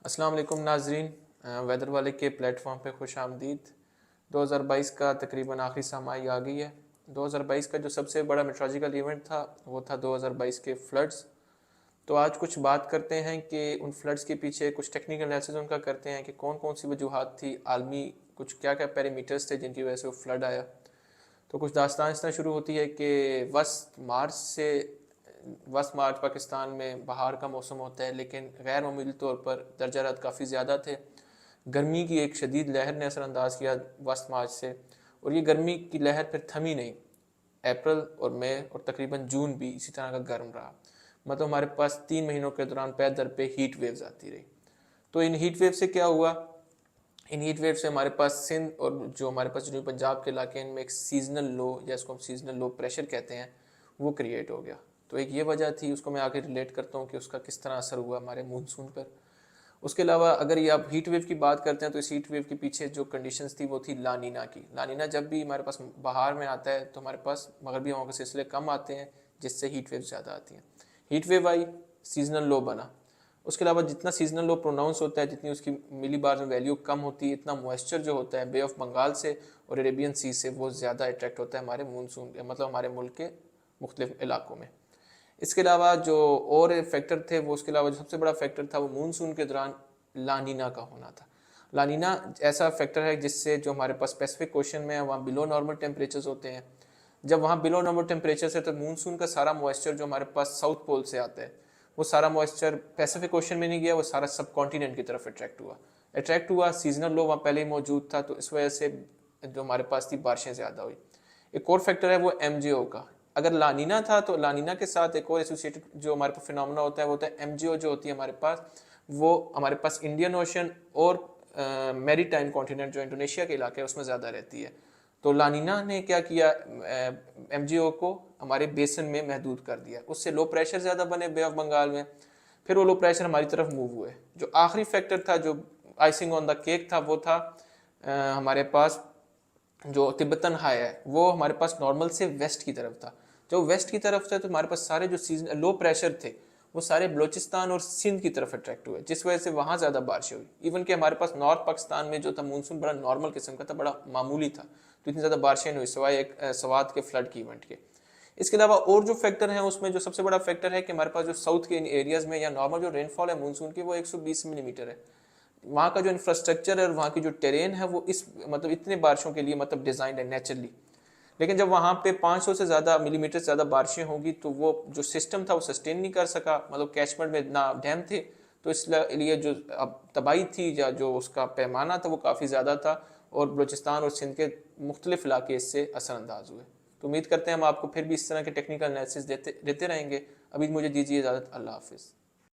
अस्सलाम वालेकुम नाजरीन, वेदर वाले के प्लेटफॉर्म पे खुश आमदीद। 2022 का तकरीबन आखिरी समाई आ गई है। 2022 का जो सबसे बड़ा मेट्रोलॉजिकल इवेंट था वो था 2022 के फ्लड्स। तो आज कुछ बात करते हैं कि उन फ्लड्स के पीछे कुछ टेक्निकल एनालिसिस उनका करते हैं कि कौन कौन सी वजूहात थी, आलमी कुछ क्या क्या पैरामीटर्स थे जिनकी वजह से वो फ्लड आया। तो कुछ दास्तान इस तरह शुरू होती है कि वस्त मार्च पाकिस्तान में बहार का मौसम होता है, लेकिन गैर मामूली तौर पर दर्जा हरारत काफ़ी ज़्यादा थे। गर्मी की एक शदीद लहर ने असरअंदाज किया वस्त मार्च से, और ये गर्मी की लहर फिर थमी नहीं। अप्रैल और मई और तकरीबन जून भी इसी तरह का गर्म रहा। मतलब हमारे पास 3 महीनों के दौरान पै दर पे हीट वेव्स आती रही। तो इन हीट वेव से क्या हुआ, इन हीट वेव से हमारे पास सिंध और जो हमारे पास जनूबी पंजाब के इलाके हैं इनमें एक सीजनल लो, या इसको हम सीजनल लो प्रेशर कहते हैं, वो क्रिएट हो गया। तो एक ये वजह थी, उसको मैं आगे रिलेट करता हूँ कि उसका किस तरह असर हुआ हमारे मानसून पर। उसके अलावा अगर ये आप हीट वेव की बात करते हैं तो इस हीट वेव के पीछे जो कंडीशंस थी वो थी लानीना की। लानीना जब भी हमारे पास बाहर में आता है तो हमारे पास मगरबी हवाओं के सिलसिले कम आते हैं, जिससे हीट वेव ज़्यादा आती हैं। हीट वेव आई, सीजनल लो बना। उसके अलावा जितना सीजनल लो प्रोनाउंस होता है, जितनी उसकी मिली बार में वैल्यू कम होती है, इतना मॉइस्चर जो होता है बे ऑफ बंगाल से और अरेबियन सी से वो ज़्यादा अट्रैक्ट होता है हमारे मानसून, मतलब हमारे मुल्क के मुख्तलिफ इलाकों में। इसके अलावा जो और फैक्टर थे, वो उसके अलावा जो सबसे बड़ा फैक्टर था वो मानसून के दौरान लानीना का होना था। लानीना ऐसा फैक्टर है जिससे जो हमारे पास पैसिफिक ओशन में है वहाँ बिलो नॉर्मल टेम्परेचर्स होते हैं। जब वहाँ बिलो नॉर्मल टेम्परेचर है तो मानसून का सारा मॉइस्चर जो हमारे पास साउथ पोल से आता है, वो सारा मॉइस्चर पैसिफिक ओशन में नहीं गया, वो सारा सब कॉन्टिनेंट की तरफ अट्रैक्ट हुआ। सीजनल लो वहाँ पहले ही मौजूद था, तो इस वजह से जो हमारे पास थी बारिशें ज़्यादा हुई। एक और फैक्टर है वो एमजीओ का। अगर लानीना था तो लानीना के साथ एक और एसोसिएटेड जो हमारे पास फिनोमेना होता है वो होता है एमजीओ, जो होती है हमारे पास, वो हमारे पास इंडियन ओशन और मैरी टाइम कॉन्टिनेंट जो इंडोनेशिया के इलाके है उसमें ज़्यादा रहती है। तो लानीना ने क्या किया, एमजीओ को हमारे बेसन में महदूद कर दिया, उससे लो प्रेशर ज़्यादा बने बे ऑफ बंगाल में। फिर वो लो प्रेशर हमारी तरफ मूव हुए। जो आखिरी फैक्टर था, जो आइसिंग ऑन द केक था, वो था हमारे पास जो तिब्बतन हाई है वो हमारे पास नॉर्मल से वेस्ट की तरफ था। जो वेस्ट की तरफ था तो हमारे पास सारे जो सीजन लो प्रेशर थे वो सारे बलोचिस्तान और सिंध की तरफ अट्रैक्ट हुए, जिस वजह से वहाँ ज़्यादा बारिश हुई। इवन कि हमारे पास नॉर्थ पाकिस्तान में जो था मानसून बड़ा नॉर्मल किस्म का था, बड़ा मामूली था, तो इतनी ज़्यादा बारिशें नहीं हुई सिवाय एक सवात के फ्लड की इवेंट के। इसके अलावा और जो फैक्टर है उसमें जो सबसे बड़ा फैक्टर है कि हमारे पास जो साउथ के एरियाज में या नॉर्मल जो रेनफॉल है मानसून की वो 120 मिलीमीटर है। वहाँ का जो इंफ्रास्ट्रक्चर है और वहाँ की जो टेरेन है वो इस मतलब इतने बारिशों के लिए मतलब डिज़ाइन है नेचुरली। लेकिन जब वहाँ पे 500 से ज़्यादा मिलीमीटर से ज़्यादा बारिशें होगी तो वो जो सिस्टम था वो सस्टेन नहीं कर सका, मतलब कैचमेंट में ना डैम थे, तो इसलिए जो अब तबाही थी या जो उसका पैमाना था वो काफ़ी ज़्यादा था, और बलूचिस्तान और सिंध के मुख्तलिफ इलाके इससे असरअंदाज हुए। तो उम्मीद करते हैं हम आपको फिर भी इस तरह के टेक्निकल एनालिसिस देते रहेंगे। अभी मुझे दीजिए इजाज़त, अल्लाह हाफिज़।